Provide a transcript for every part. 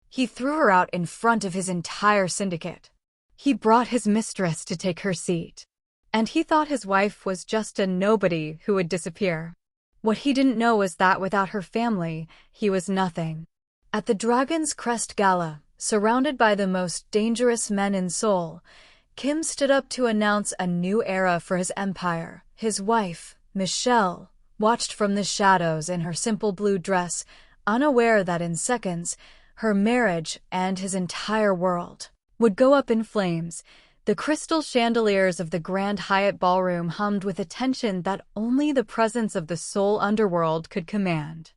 He threw her out in front of his entire syndicate. He brought his mistress to take her seat. And he thought his wife was just a nobody who would disappear. What he didn't know was that without her family, he was nothing. At the Dragon's Crest Gala, surrounded by the most dangerous men in Seoul, Kim stood up to announce a new era for his empire. His wife, Michelle, watched from the shadows in her simple blue dress, unaware that in seconds, her marriage and his entire world would go up in flames. The crystal chandeliers of the Grand Hyatt Ballroom hummed with a tension that only the presence of the Seoul underworld could command.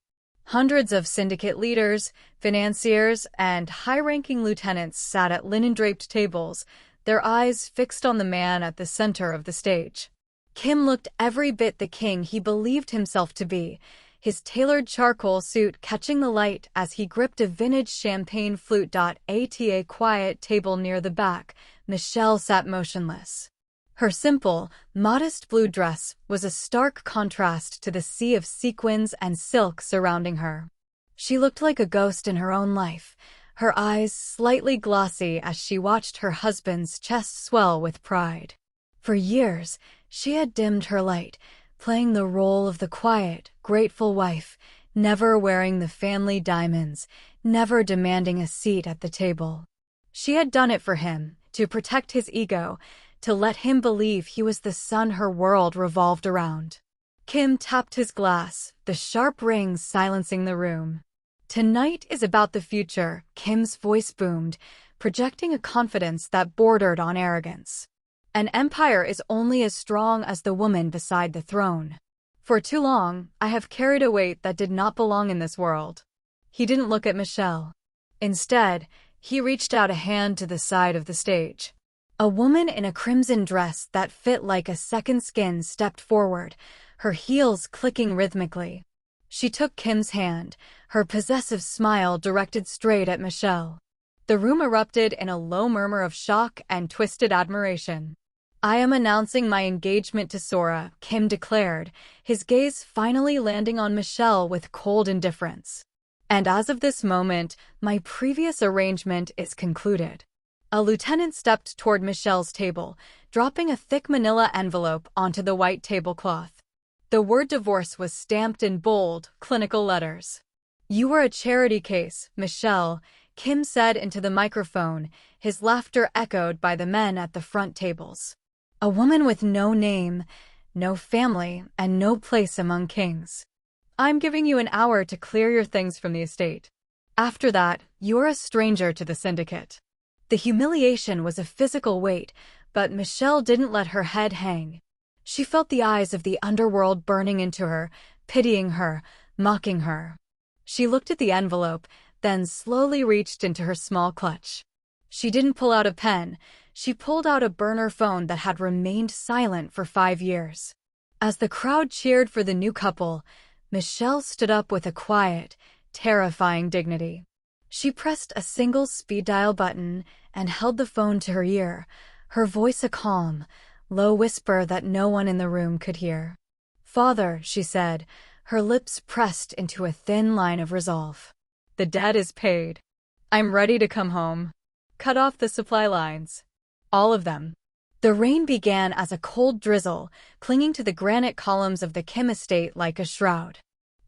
Hundreds of syndicate leaders, financiers, and high-ranking lieutenants sat at linen-draped tables, their eyes fixed on the man at the center of the stage. Kim looked every bit the king he believed himself to be, his tailored charcoal suit catching the light as he gripped a vintage champagne flute. At a quiet table near the back, Michelle sat motionless. Her simple, modest blue dress was a stark contrast to the sea of sequins and silk surrounding her. She looked like a ghost in her own life, her eyes slightly glossy as she watched her husband's chest swell with pride. For years, she had dimmed her light, playing the role of the quiet, grateful wife, never wearing the family diamonds, never demanding a seat at the table. She had done it for him, to protect his ego, to let him believe he was the sun her world revolved around. Kim tapped his glass, the sharp rings silencing the room. "Tonight is about the future," Kim's voice boomed, projecting a confidence that bordered on arrogance. "An empire is only as strong as the woman beside the throne. For too long, I have carried a weight that did not belong in this world." He didn't look at Michelle. Instead, he reached out a hand to the side of the stage. A woman in a crimson dress that fit like a second skin stepped forward, her heels clicking rhythmically. She took Kim's hand, her possessive smile directed straight at Michelle. The room erupted in a low murmur of shock and twisted admiration. "I am announcing my engagement to Sora," Kim declared, his gaze finally landing on Michelle with cold indifference. "And as of this moment, my previous arrangement is concluded." A lieutenant stepped toward Michelle's table, dropping a thick manila envelope onto the white tablecloth. The word divorce was stamped in bold, clinical letters. "You are a charity case, Michelle," Kim said into the microphone, his laughter echoed by the men at the front tables. "A woman with no name, no family, and no place among kings. I'm giving you an hour to clear your things from the estate. After that, you're a stranger to the syndicate." The humiliation was a physical weight, but Michelle didn't let her head hang. She felt the eyes of the underworld burning into her, pitying her, mocking her. She looked at the envelope, then slowly reached into her small clutch. She didn't pull out a pen. She pulled out a burner phone that had remained silent for 5 years. As the crowd cheered for the new couple, Michelle stood up with a quiet, terrifying dignity. She pressed a single speed dial button and held the phone to her ear, her voice a calm, low whisper that no one in the room could hear. "Father," she said, her lips pressed into a thin line of resolve. "The debt is paid. I'm ready to come home. Cut off the supply lines. All of them." The rain began as a cold drizzle, clinging to the granite columns of the Kim estate like a shroud.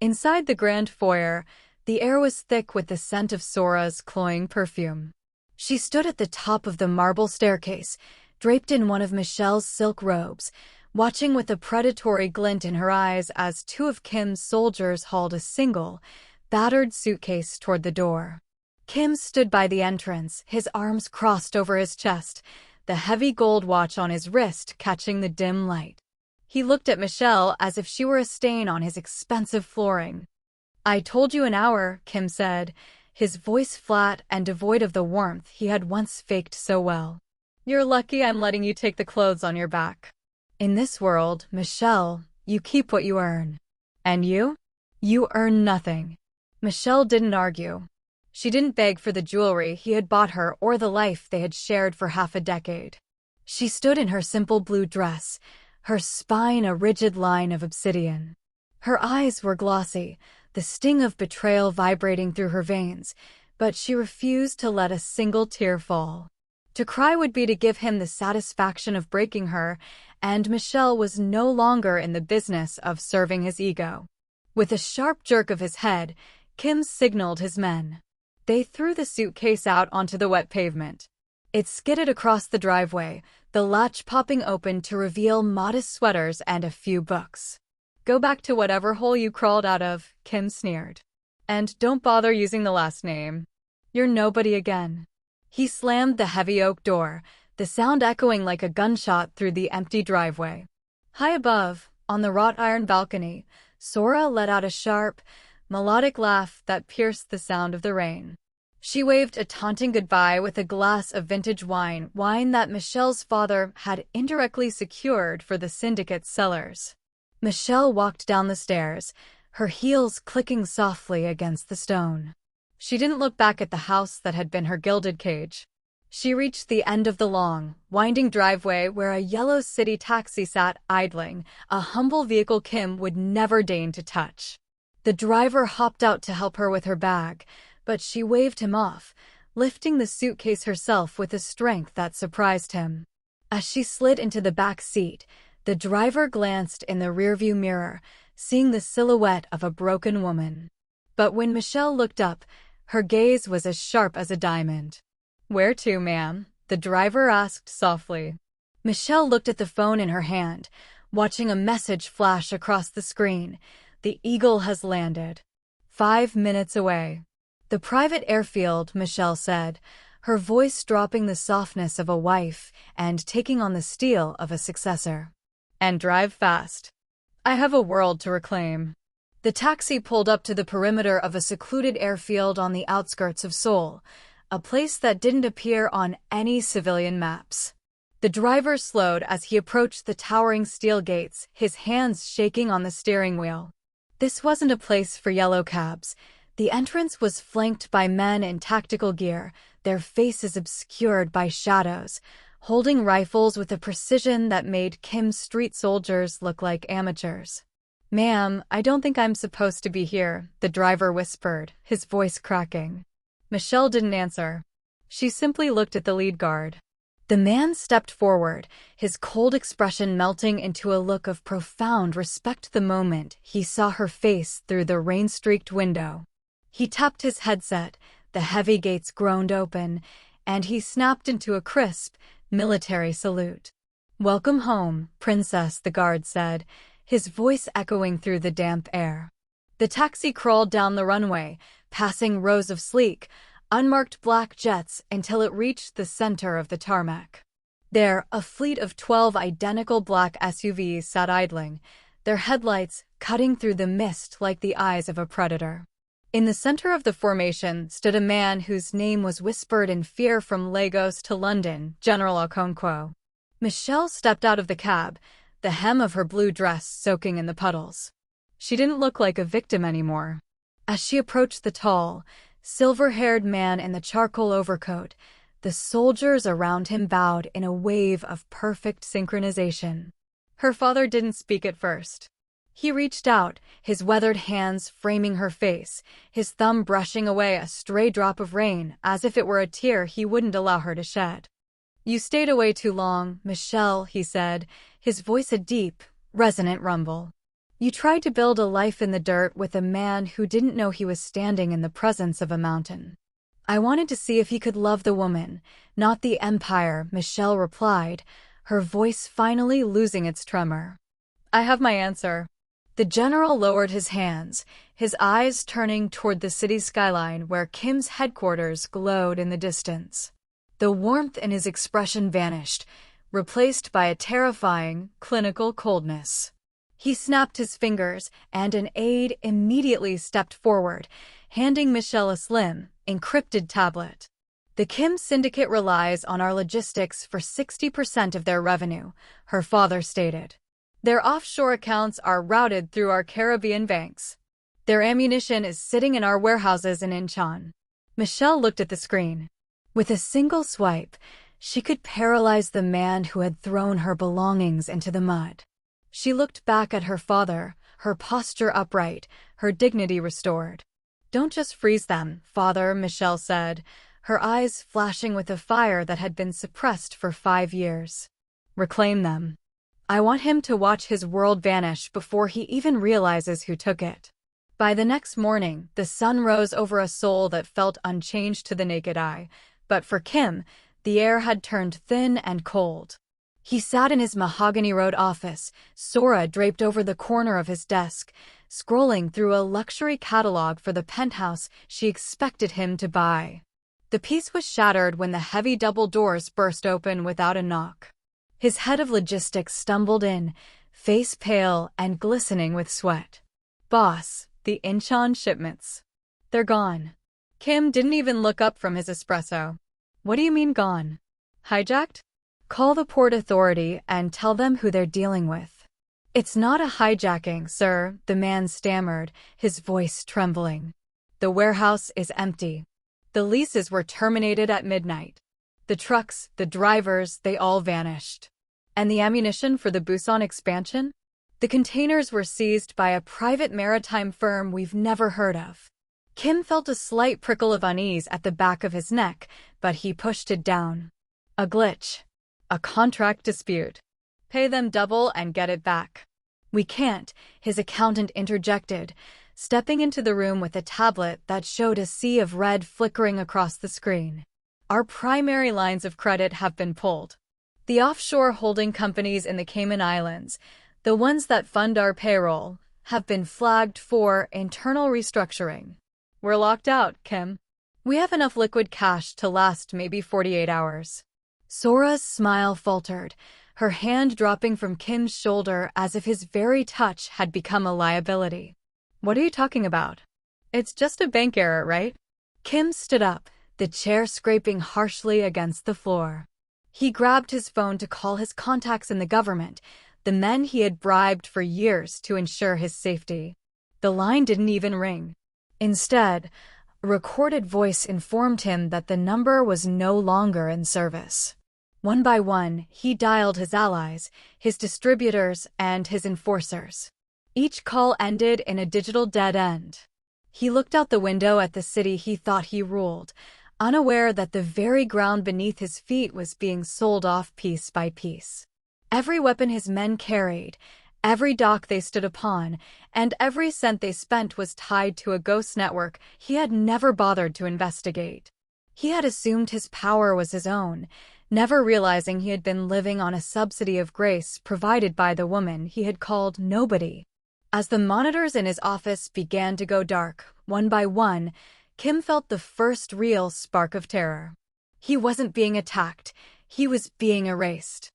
Inside the grand foyer, the air was thick with the scent of Sora's cloying perfume. She stood at the top of the marble staircase, draped in one of Michelle's silk robes, watching with a predatory glint in her eyes as 2 of Kim's soldiers hauled a single, battered suitcase toward the door. Kim stood by the entrance, his arms crossed over his chest, the heavy gold watch on his wrist catching the dim light. He looked at Michelle as if she were a stain on his expensive flooring. "I told you an hour," Kim said, his voice flat and devoid of the warmth he had once faked so well. "You're lucky I'm letting you take the clothes on your back. In this world, Michelle, you keep what you earn. And you? You earn nothing." Michelle didn't argue. She didn't beg for the jewelry he had bought her or the life they had shared for half a decade. She stood in her simple blue dress, her spine a rigid line of obsidian. Her eyes were glossy, the sting of betrayal vibrating through her veins, but she refused to let a single tear fall. To cry would be to give him the satisfaction of breaking her, and Michel was no longer in the business of serving his ego. With a sharp jerk of his head, Kim signaled his men. They threw the suitcase out onto the wet pavement. It skidded across the driveway, the latch popping open to reveal modest sweaters and a few books. "Go back to whatever hole you crawled out of," Kim sneered. "And don't bother using the last name. You're nobody again." He slammed the heavy oak door, the sound echoing like a gunshot through the empty driveway. High above, on the wrought iron balcony, Sora let out a sharp, melodic laugh that pierced the sound of the rain. She waved a taunting goodbye with a glass of vintage wine that Michelle's father had indirectly secured for the syndicate's cellars. Michelle walked down the stairs, her heels clicking softly against the stone. She didn't look back at the house that had been her gilded cage. She reached the end of the long, winding driveway where a yellow city taxi sat idling, a humble vehicle Kim would never deign to touch. The driver hopped out to help her with her bag, but she waved him off, lifting the suitcase herself with a strength that surprised him. As she slid into the back seat, the driver glanced in the rearview mirror, seeing the silhouette of a broken woman. But when Michelle looked up, her gaze was as sharp as a diamond. "Where to, ma'am?" the driver asked softly. Michelle looked at the phone in her hand, watching a message flash across the screen. "The Eagle has landed. 5 minutes away." "The private airfield," Michelle said, her voice dropping the softness of a wife and taking on the steel of a successor. "And drive fast. I have a world to reclaim." The taxi pulled up to the perimeter of a secluded airfield on the outskirts of Seoul, a place that didn't appear on any civilian maps. The driver slowed as he approached the towering steel gates, his hands shaking on the steering wheel. This wasn't a place for yellow cabs. The entrance was flanked by men in tactical gear, their faces obscured by shadows, holding rifles with a precision that made Kim's street soldiers look like amateurs. "Ma'am, I don't think I'm supposed to be here," the driver whispered, his voice cracking. Michelle didn't answer. She simply looked at the lead guard. The man stepped forward, his cold expression melting into a look of profound respect the moment he saw her face through the rain-streaked window. He tapped his headset, the heavy gates groaned open, and he snapped into a crisp, military salute. "Welcome home, Princess," the guard said, his voice echoing through the damp air. The taxi crawled down the runway, passing rows of sleek, unmarked black jets until it reached the center of the tarmac. There, a fleet of 12 identical black SUVs sat idling, their headlights cutting through the mist like the eyes of a predator. In the center of the formation stood a man whose name was whispered in fear from Lagos to London, General Okonkwo. Michelle stepped out of the cab, the hem of her blue dress soaking in the puddles. She didn't look like a victim anymore. As she approached the tall, silver-haired man in the charcoal overcoat, the soldiers around him bowed in a wave of perfect synchronization. Her father didn't speak at first. He reached out, his weathered hands framing her face, his thumb brushing away a stray drop of rain as if it were a tear he wouldn't allow her to shed. "You stayed away too long, Michelle," he said, his voice a deep, resonant rumble. "You tried to build a life in the dirt with a man who didn't know he was standing in the presence of a mountain." "I wanted to see if he could love the woman, not the empire," Michelle replied, her voice finally losing its tremor. "I have my answer." The general lowered his hands, his eyes turning toward the city skyline where Kim's headquarters glowed in the distance. The warmth in his expression vanished, replaced by a terrifying, clinical coldness. He snapped his fingers, and an aide immediately stepped forward, handing Michelle a slim, encrypted tablet. "The Kim syndicate relies on our logistics for 60% of their revenue," her father stated. "Their offshore accounts are routed through our Caribbean banks. Their ammunition is sitting in our warehouses in Incheon." Michelle looked at the screen. With a single swipe, she could paralyze the man who had thrown her belongings into the mud. She looked back at her father, her posture upright, her dignity restored. Don't just freeze them, Father, Michelle said, her eyes flashing with a fire that had been suppressed for 5 years. Reclaim them. I want him to watch his world vanish before he even realizes who took it. By the next morning, the sun rose over a Seoul that felt unchanged to the naked eye, but for Kim, the air had turned thin and cold. He sat in his mahogany-road office, Sora draped over the corner of his desk, scrolling through a luxury catalog for the penthouse she expected him to buy. The peace was shattered when the heavy double doors burst open without a knock. His head of logistics stumbled in, face pale and glistening with sweat. Boss, the Incheon shipments. They're gone. Kim didn't even look up from his espresso. What do you mean gone? Hijacked? Call the port authority and tell them who they're dealing with. It's not a hijacking, sir, the man stammered, his voice trembling. The warehouse is empty. The leases were terminated at midnight. The trucks, the drivers, they all vanished. And the ammunition for the Busan expansion? The containers were seized by a private maritime firm we've never heard of. Kim felt a slight prickle of unease at the back of his neck, but he pushed it down. A glitch. A contract dispute. Pay them double and get it back. We can't, his accountant interjected, stepping into the room with a tablet that showed a sea of red flickering across the screen. Our primary lines of credit have been pulled. The offshore holding companies in the Cayman Islands, the ones that fund our payroll, have been flagged for internal restructuring. We're locked out, Kim. We have enough liquid cash to last maybe 48 hours. Sora's smile faltered, her hand dropping from Kim's shoulder as if his very touch had become a liability. What are you talking about? It's just a bank error, right? Kim stood up, the chair scraping harshly against the floor. He grabbed his phone to call his contacts in the government, the men he had bribed for years to ensure his safety. The line didn't even ring. Instead, a recorded voice informed him that the number was no longer in service. One by one, he dialed his allies, his distributors, and his enforcers. Each call ended in a digital dead end. He looked out the window at the city he thought he ruled, unaware that the very ground beneath his feet was being sold off piece by piece. Every weapon his men carried, every dock they stood upon, and every cent they spent was tied to a ghost network he had never bothered to investigate. He had assumed his power was his own, never realizing he had been living on a subsidy of grace provided by the woman he had called nobody. As the monitors in his office began to go dark, one by one, Kim felt the first real spark of terror. He wasn't being attacked, he was being erased.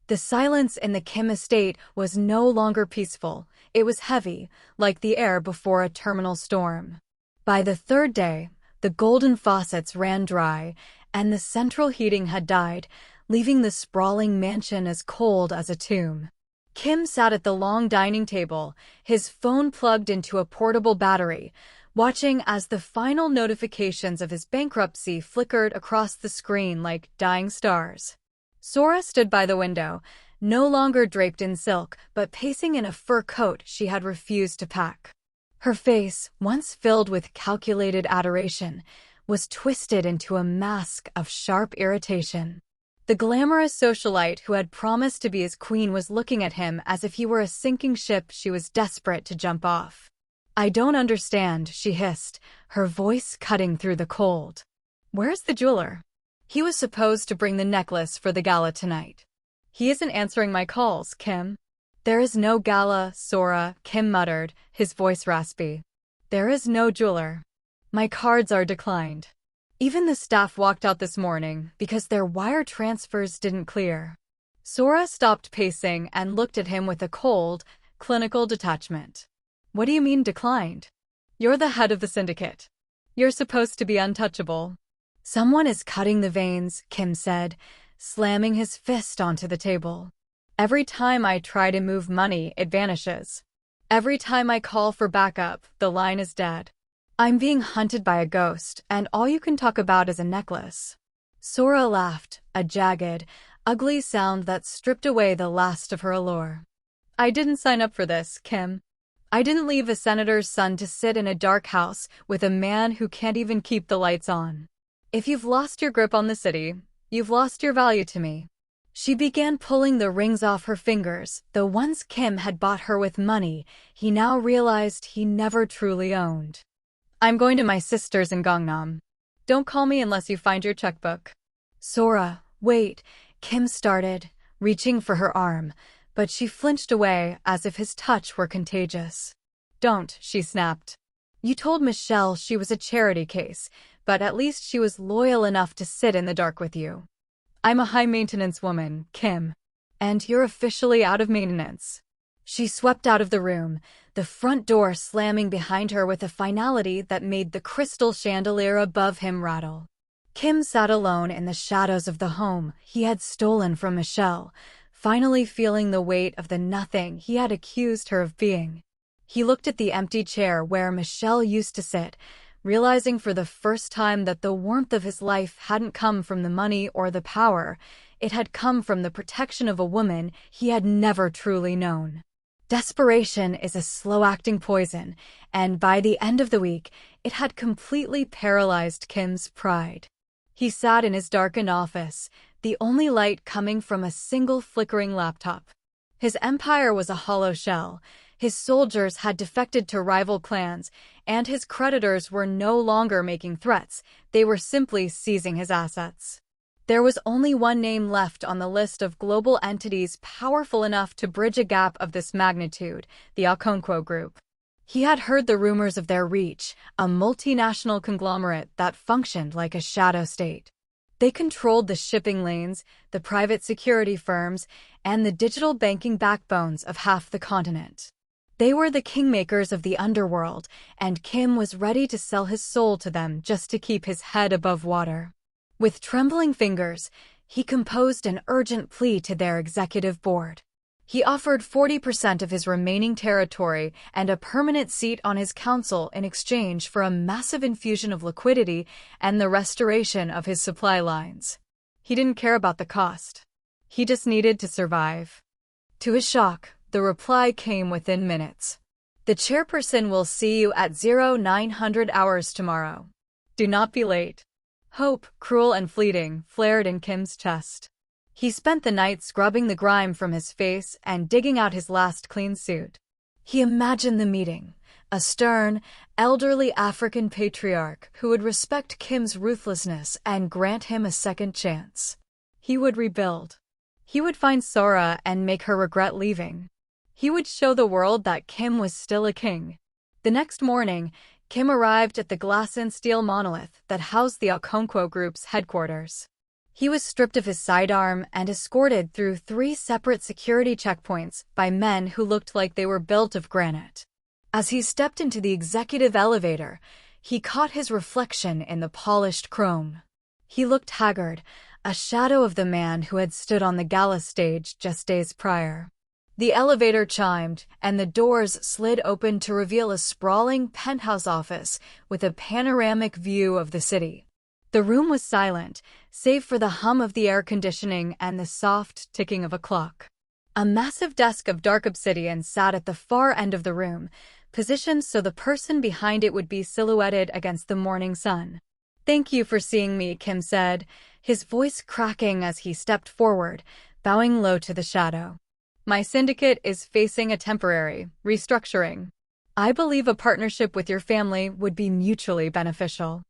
The silence in the Kim estate was no longer peaceful, it was heavy, like the air before a terminal storm. By the third day, the golden faucets ran dry, and the central heating had died, leaving the sprawling mansion as cold as a tomb. Kim sat at the long dining table, his phone plugged into a portable battery, watching as the final notifications of his bankruptcy flickered across the screen like dying stars. Sora stood by the window, no longer draped in silk, but pacing in a fur coat she had refused to pack. Her face, once filled with calculated adoration, was twisted into a mask of sharp irritation. The glamorous socialite who had promised to be his queen was looking at him as if he were a sinking ship she was desperate to jump off. I don't understand, she hissed, her voice cutting through the cold. Where's the jeweler? He was supposed to bring the necklace for the gala tonight. He isn't answering my calls, Kim. There is no gala, Sora, Kim muttered, his voice raspy. There is no jeweler. My cards are declined. Even the staff walked out this morning because their wire transfers didn't clear. Sora stopped pacing and looked at him with a cold, clinical detachment. What do you mean declined? You're the head of the syndicate. You're supposed to be untouchable. Someone is cutting the veins, Kim said, slamming his fist onto the table. Every time I try to move money, it vanishes. Every time I call for backup, the line is dead. I'm being hunted by a ghost, and all you can talk about is a necklace. Sora laughed, a jagged, ugly sound that stripped away the last of her allure. I didn't sign up for this, Kim. I didn't leave a senator's son to sit in a dark house with a man who can't even keep the lights on. If you've lost your grip on the city, you've lost your value to me." She began pulling the rings off her fingers, the ones Kim had bought her with money he now realized he never truly owned. "I'm going to my sister's in Gangnam. Don't call me unless you find your checkbook." "Sora, wait," Kim started, reaching for her arm, but she flinched away as if his touch were contagious. "Don't," she snapped. "You told Michelle she was a charity case, but at least she was loyal enough to sit in the dark with you. I'm a high-maintenance woman, Kim. And you're officially out of maintenance." She swept out of the room, the front door slamming behind her with a finality that made the crystal chandelier above him rattle. Kim sat alone in the shadows of the home he had stolen from Michelle, finally feeling the weight of the nothing he had accused her of being. He looked at the empty chair where Michelle used to sit, realizing for the first time that the warmth of his life hadn't come from the money or the power. It had come from the protection of a woman he had never truly known. Desperation is a slow-acting poison, and by the end of the week, it had completely paralyzed Kim's pride. He sat in his darkened office, the only light coming from a single flickering laptop. His empire was a hollow shell. His soldiers had defected to rival clans, and his creditors were no longer making threats, they were simply seizing his assets. There was only one name left on the list of global entities powerful enough to bridge a gap of this magnitude, the Okonkwo Group. He had heard the rumors of their reach, a multinational conglomerate that functioned like a shadow state. They controlled the shipping lanes, the private security firms, and the digital banking backbones of half the continent. They were the kingmakers of the underworld, and Kim was ready to sell his soul to them just to keep his head above water. With trembling fingers, he composed an urgent plea to their executive board. He offered 40% of his remaining territory and a permanent seat on his council in exchange for a massive infusion of liquidity and the restoration of his supply lines. He didn't care about the cost. He just needed to survive. To his shock, the reply came within minutes. "The chairperson will see you at 0900 hours tomorrow. Do not be late." Hope, cruel and fleeting, flared in Kim's chest. He spent the night scrubbing the grime from his face and digging out his last clean suit. He imagined the meeting, a stern, elderly African patriarch who would respect Kim's ruthlessness and grant him a second chance. He would rebuild. He would find Sora and make her regret leaving. He would show the world that Kim was still a king. The next morning, Kim arrived at the glass and steel monolith that housed the Okonkwo Group's headquarters. He was stripped of his sidearm and escorted through 3 separate security checkpoints by men who looked like they were built of granite. As he stepped into the executive elevator, he caught his reflection in the polished chrome. He looked haggard, a shadow of the man who had stood on the Gala stage just days prior. The elevator chimed, and the doors slid open to reveal a sprawling penthouse office with a panoramic view of the city. The room was silent, save for the hum of the air conditioning and the soft ticking of a clock. A massive desk of dark obsidian sat at the far end of the room, positioned so the person behind it would be silhouetted against the morning sun. "Thank you for seeing me," Kim said, his voice cracking as he stepped forward, bowing low to the shadow. "My syndicate is facing a temporary restructuring. I believe a partnership with your family would be mutually beneficial."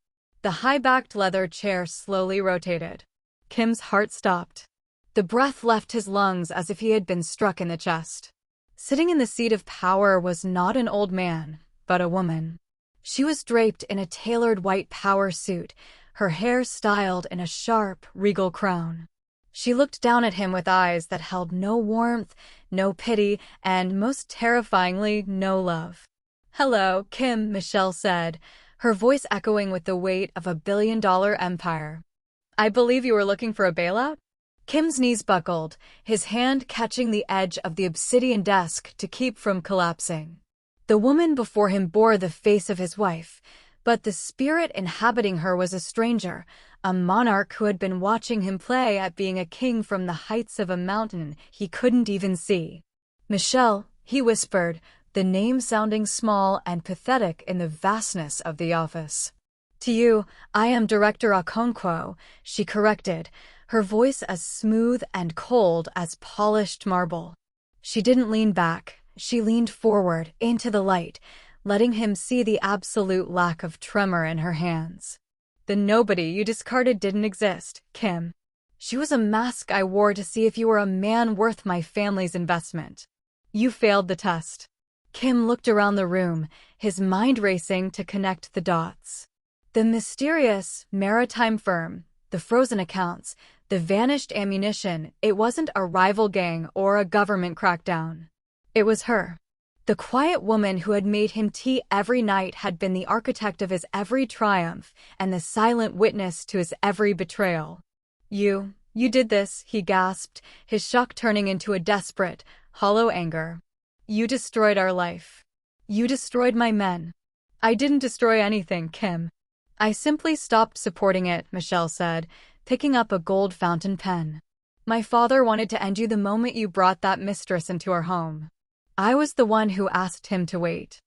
The high-backed leather chair slowly rotated. Kim's heart stopped. The breath left his lungs as if he had been struck in the chest. Sitting in the seat of power was not an old man, but a woman. She was draped in a tailored white power suit, her hair styled in a sharp, regal crown. She looked down at him with eyes that held no warmth, no pity, and most terrifyingly, no love. "Hello, Kim," Michelle said, her voice echoing with the weight of a billion-dollar empire. "I believe you were looking for a bailout?" Kim's knees buckled, his hand catching the edge of the obsidian desk to keep from collapsing. The woman before him bore the face of his wife, but the spirit inhabiting her was a stranger, a monarch who had been watching him play at being a king from the heights of a mountain he couldn't even see. "Michelle," he whispered, the name sounding small and pathetic in the vastness of the office. To you, I am Director Okonkwo, she corrected, her voice as smooth and cold as polished marble. She didn't lean back, she leaned forward, into the light, letting him see the absolute lack of tremor in her hands. The nobody you discarded didn't exist, Kim. She was a mask I wore to see if you were a man worth my family's investment. You failed the test. Kim looked around the room, his mind racing to connect the dots. The mysterious, maritime firm, the frozen accounts, the vanished ammunition, it wasn't a rival gang or a government crackdown. It was her. The quiet woman who had made him tea every night had been the architect of his every triumph and the silent witness to his every betrayal. You did this, he gasped, his shock turning into a desperate, hollow anger. You destroyed our life. You destroyed my men. I didn't destroy anything, Kim. I simply stopped supporting it, Michelle said, picking up a gold fountain pen. My father wanted to end you the moment you brought that mistress into our home. I was the one who asked him to wait.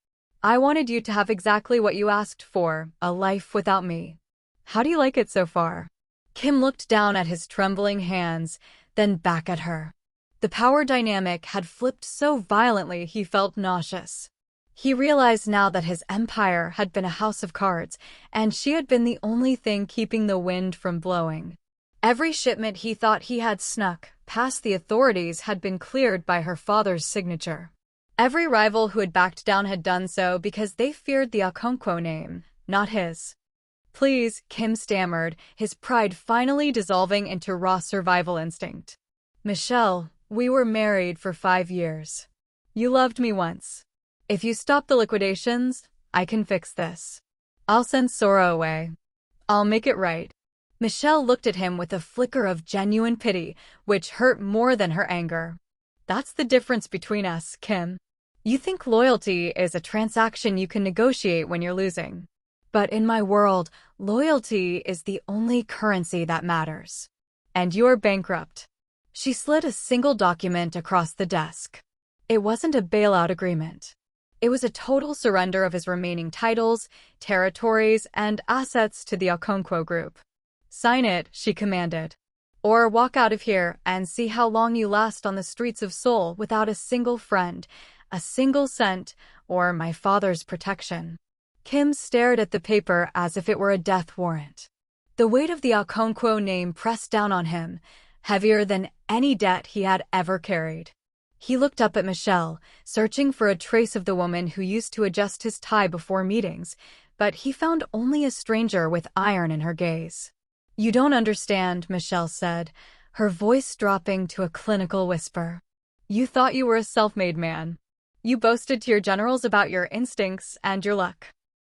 I wanted you to have exactly what you asked for, a life without me. How do you like it so far? Kim looked down at his trembling hands, then back at her. The power dynamic had flipped so violently he felt nauseous. He realized now that his empire had been a house of cards, and she had been the only thing keeping the wind from blowing. Every shipment he thought he had snuck past the authorities had been cleared by her father's signature. Every rival who had backed down had done so because they feared the Okonkwo name, not his. Please, Kim stammered, his pride finally dissolving into raw survival instinct. Michelle, we were married for 5 years. You loved me once. If you stop the liquidations, I can fix this. I'll send Sora away. I'll make it right. Michelle looked at him with a flicker of genuine pity, which hurt more than her anger. That's the difference between us, Kim. You think loyalty is a transaction you can negotiate when you're losing. But in my world, loyalty is the only currency that matters. And you're bankrupt. She slid a single document across the desk. It wasn't a bailout agreement. It was a total surrender of his remaining titles, territories, and assets to the Okonkwo Group. Sign it, she commanded. Or walk out of here and see how long you last on the streets of Seoul without a single friend, a single cent, or my father's protection. Kim stared at the paper as if it were a death warrant. The weight of the Okonkwo name pressed down on him, heavier than any debt he had ever carried. He looked up at Michelle, searching for a trace of the woman who used to adjust his tie before meetings, but he found only a stranger with iron in her gaze. You don't understand, Michelle said, her voice dropping to a clinical whisper. You thought you were a self-made man. You boasted to your generals about your instincts and your luck.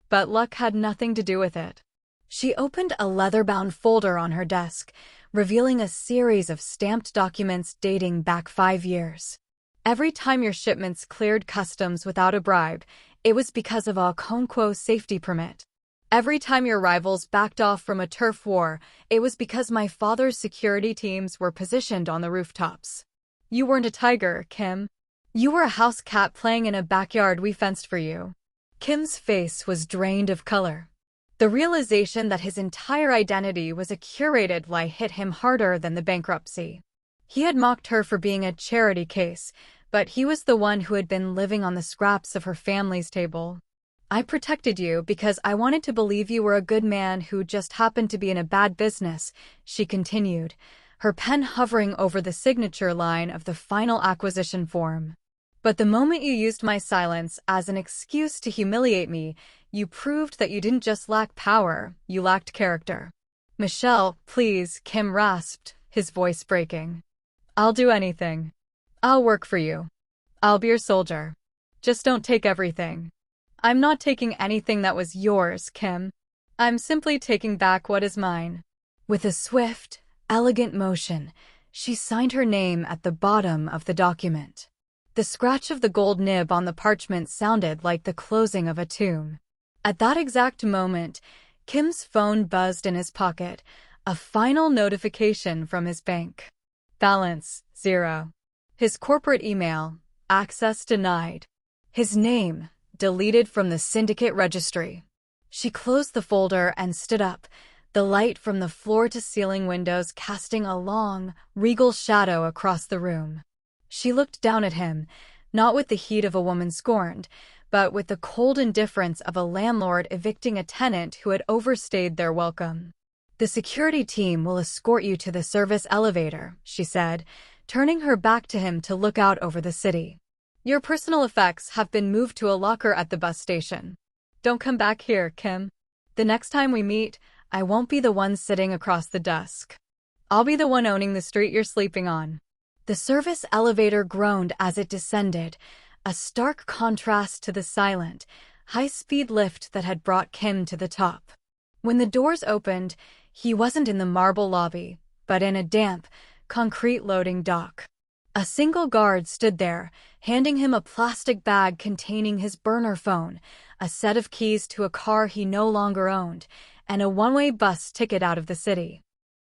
But luck had nothing to do with it. She opened a leather-bound folder on her desk, revealing a series of stamped documents dating back 5 years. Every time your shipments cleared customs without a bribe, it was because of Okonkwo's safety permit. Every time your rivals backed off from a turf war, it was because my father's security teams were positioned on the rooftops. You weren't a tiger, Kim. You were a house cat playing in a backyard we fenced for you. Kim's face was drained of color. The realization that his entire identity was a curated lie hit him harder than the bankruptcy. He had mocked her for being a charity case, but he was the one who had been living on the scraps of her family's table. I protected you because I wanted to believe you were a good man who just happened to be in a bad business, she continued, her pen hovering over the signature line of the final acquisition form. But the moment you used my silence as an excuse to humiliate me, you proved that you didn't just lack power, you lacked character. Michelle, please, Kim rasped, his voice breaking. I'll do anything. I'll work for you. I'll be your soldier. Just don't take everything. I'm not taking anything that was yours, Kim. I'm simply taking back what is mine. With a swift, elegant motion, she signed her name at the bottom of the document. The scratch of the gold nib on the parchment sounded like the closing of a tomb. At that exact moment, Kim's phone buzzed in his pocket, a final notification from his bank. Balance, 0. His corporate email, access denied. His name, deleted from the syndicate registry. She closed the folder and stood up, the light from the floor-to-ceiling windows casting a long, regal shadow across the room. She looked down at him, not with the heat of a woman scorned, but with the cold indifference of a landlord evicting a tenant who had overstayed their welcome. "The security team will escort you to the service elevator," she said, turning her back to him to look out over the city. "Your personal effects have been moved to a locker at the bus station. Don't come back here, Kim. The next time we meet, I won't be the one sitting across the desk. I'll be the one owning the street you're sleeping on." The service elevator groaned as it descended, a stark contrast to the silent, high-speed lift that had brought Kim to the top. When the doors opened, he wasn't in the marble lobby, but in a damp, concrete loading dock. A single guard stood there, handing him a plastic bag containing his burner phone, a set of keys to a car he no longer owned, and a one-way bus ticket out of the city.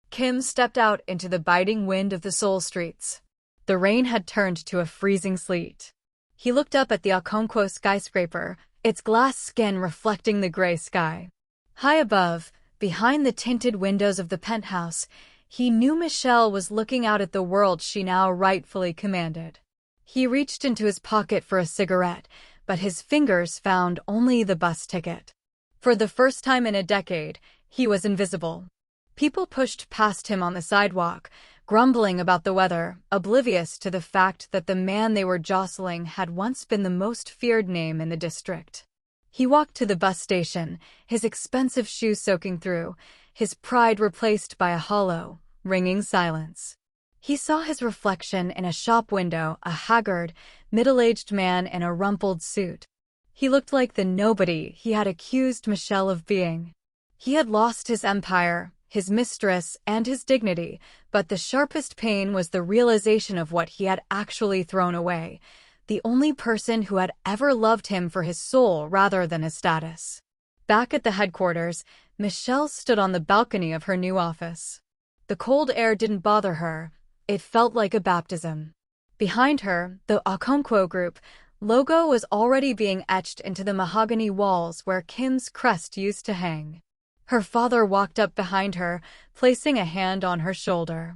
Kim stepped out into the biting wind of the Seoul streets. The rain had turned to a freezing sleet. He looked up at the Okonkwo skyscraper, its glass skin reflecting the gray sky. High above, behind the tinted windows of the penthouse, he knew Michelle was looking out at the world she now rightfully commanded. He reached into his pocket for a cigarette, but his fingers found only the bus ticket. For the first time in a decade, he was invisible. People pushed past him on the sidewalk, grumbling about the weather, oblivious to the fact that the man they were jostling had once been the most feared name in the district. He walked to the bus station, his expensive shoes soaking through, his pride replaced by a hollow, ringing silence. He saw his reflection in a shop window, a haggard, middle-aged man in a rumpled suit. He looked like the nobody he had accused Michelle of being. He had lost his empire, his mistress, and his dignity, but the sharpest pain was the realization of what he had actually thrown away, the only person who had ever loved him for his soul rather than his status. Back at the headquarters, Michelle stood on the balcony of her new office. The cold air didn't bother her, it felt like a baptism. Behind her, the Okonkwo Group logo was already being etched into the mahogany walls where Kim's crest used to hang. Her father walked up behind her, placing a hand on her shoulder.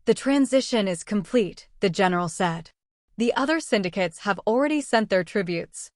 "The transition is complete," the general said. "The other syndicates have already sent their tributes.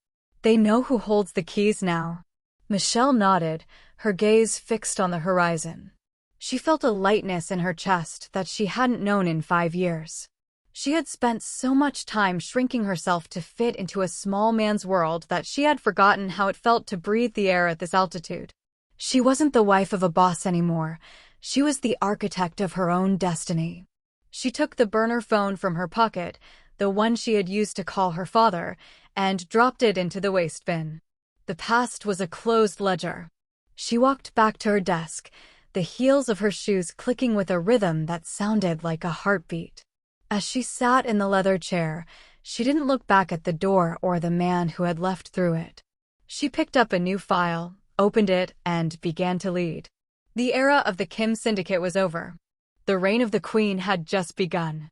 They know who holds the keys now." Michelle nodded, her gaze fixed on the horizon. She felt a lightness in her chest that she hadn't known in 5 years. She had spent so much time shrinking herself to fit into a small man's world that she had forgotten how it felt to breathe the air at this altitude. She wasn't the wife of a boss anymore. She was the architect of her own destiny. She took the burner phone from her pocket, the one she had used to call her father, and dropped it into the waste bin. The past was a closed ledger. She walked back to her desk, the heels of her shoes clicking with a rhythm that sounded like a heartbeat. As she sat in the leather chair, she didn't look back at the door or the man who had left through it. She picked up a new file, opened it, and began to lead. The era of the Kim syndicate was over. The reign of the Queen had just begun.